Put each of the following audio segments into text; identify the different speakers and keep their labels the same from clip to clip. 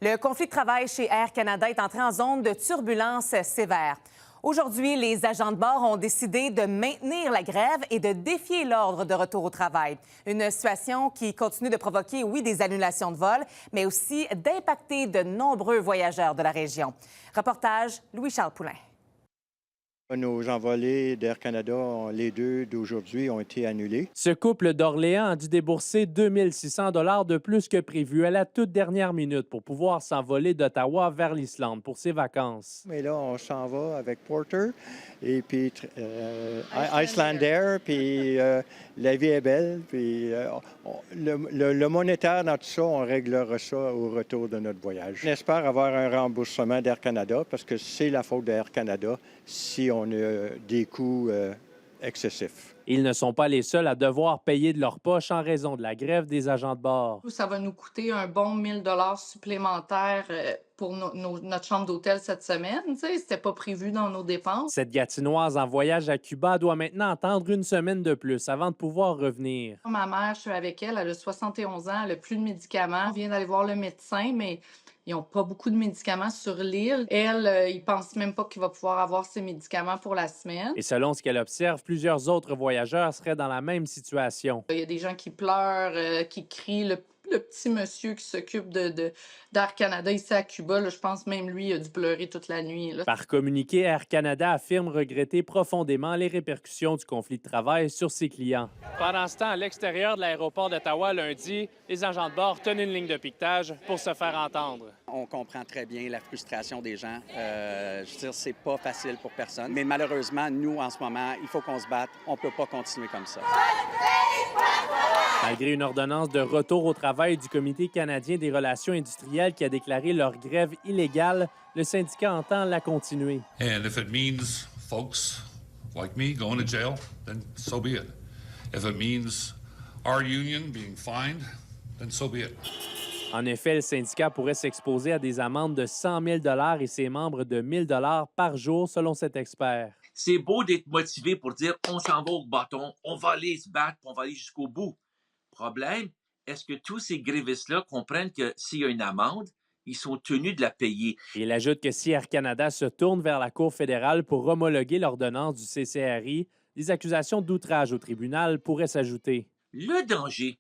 Speaker 1: Le conflit de travail chez Air Canada est entré en zone de turbulence sévère. Aujourd'hui, les agents de bord ont décidé de maintenir la grève et de défier l'ordre de retour au travail. Une situation qui continue de provoquer, oui, des annulations de vol, mais aussi d'impacter de nombreux voyageurs de la région. Reportage Louis-Charles Poulain.
Speaker 2: Nos envolées d'Air Canada, les deux d'aujourd'hui, ont été annulées.
Speaker 3: Ce couple d'Orléans a dû débourser 2 600 $ de plus que prévu à la toute dernière minute pour pouvoir s'envoler d'Ottawa vers l'Islande pour ses vacances.
Speaker 2: Mais là, on s'en va avec Porter et puis Icelandair, puis la vie est belle. Puis le monétaire dans tout ça, on réglera ça au retour de notre voyage. On espère avoir un remboursement d'Air Canada parce que c'est la faute d'Air Canada si on a des coûts excessifs.
Speaker 3: Ils ne sont pas les seuls à devoir payer de leur poche en raison de la grève des agents de bord.
Speaker 4: Ça va nous coûter un bon 1 000 $ supplémentaires pour notre chambre d'hôtel cette semaine. C'était pas prévu dans nos dépenses.
Speaker 3: Cette Gatinoise en voyage à Cuba doit maintenant attendre une semaine de plus avant de pouvoir revenir.
Speaker 4: Ma mère, je suis avec elle, elle a 71 ans, elle n'a plus de médicaments. On vient d'aller voir le médecin, mais ils n'ont pas beaucoup de médicaments sur l'île. Elle, ils ne pensent même pas qu'il va pouvoir avoir ses médicaments pour la semaine.
Speaker 3: Et selon ce qu'elle observe, plusieurs autres voyageurs seraient dans la même situation.
Speaker 4: Il y a des gens qui pleurent, qui crient. Le petit monsieur qui s'occupe d'Air Canada ici à Cuba, là, je pense même lui a dû pleurer toute la nuit. Là.
Speaker 3: Par communiqué, Air Canada affirme regretter profondément les répercussions du conflit de travail sur ses clients. Pendant ce temps, à l'extérieur de l'aéroport d'Ottawa, lundi, les agents de bord tenaient une ligne de piquetage pour se faire entendre.
Speaker 5: On comprend très bien la frustration des gens. Je veux dire, c'est pas facile pour personne. Mais malheureusement, nous, en ce moment, il faut qu'on se batte. On ne peut pas continuer comme ça.
Speaker 3: Malgré une ordonnance de retour au travail du Comité canadien des relations industrielles qui a déclaré leur grève illégale, le syndicat entend la continuer.
Speaker 6: And if it means folks like me going to jail, then so be it. If it means our union being fined, then so be it.
Speaker 3: En effet, le syndicat pourrait s'exposer à des amendes de 100 000 $ et ses membres de 1 000 $ par jour, selon cet expert.
Speaker 7: C'est beau d'être motivé pour dire on s'en va au bâton, on va aller se battre, on va aller jusqu'au bout. Problème, est-ce que tous ces grévistes-là comprennent que s'il y a une amende, ils sont tenus de la payer?
Speaker 3: Et il ajoute que si Air Canada se tourne vers la Cour fédérale pour homologuer l'ordonnance du CCRI, des accusations d'outrage au tribunal pourraient s'ajouter.
Speaker 7: Le danger,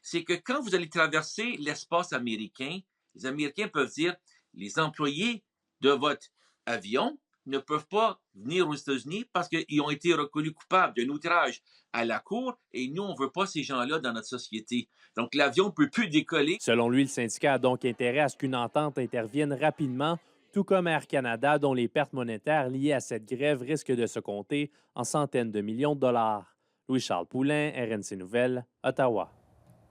Speaker 7: c'est que quand vous allez traverser l'espace américain, les Américains peuvent dire les employés de votre avion ne peuvent pas venir aux États-Unis parce qu'ils ont été reconnus coupables d'un outrage à la Cour et nous, on ne veut pas ces gens-là dans notre société. Donc, l'avion ne peut plus décoller.
Speaker 3: Selon lui, le syndicat a donc intérêt à ce qu'une entente intervienne rapidement, tout comme Air Canada, dont les pertes monétaires liées à cette grève risquent de se compter en centaines de millions de dollars. Louis-Charles Poulain, RNC Nouvelles, Ottawa.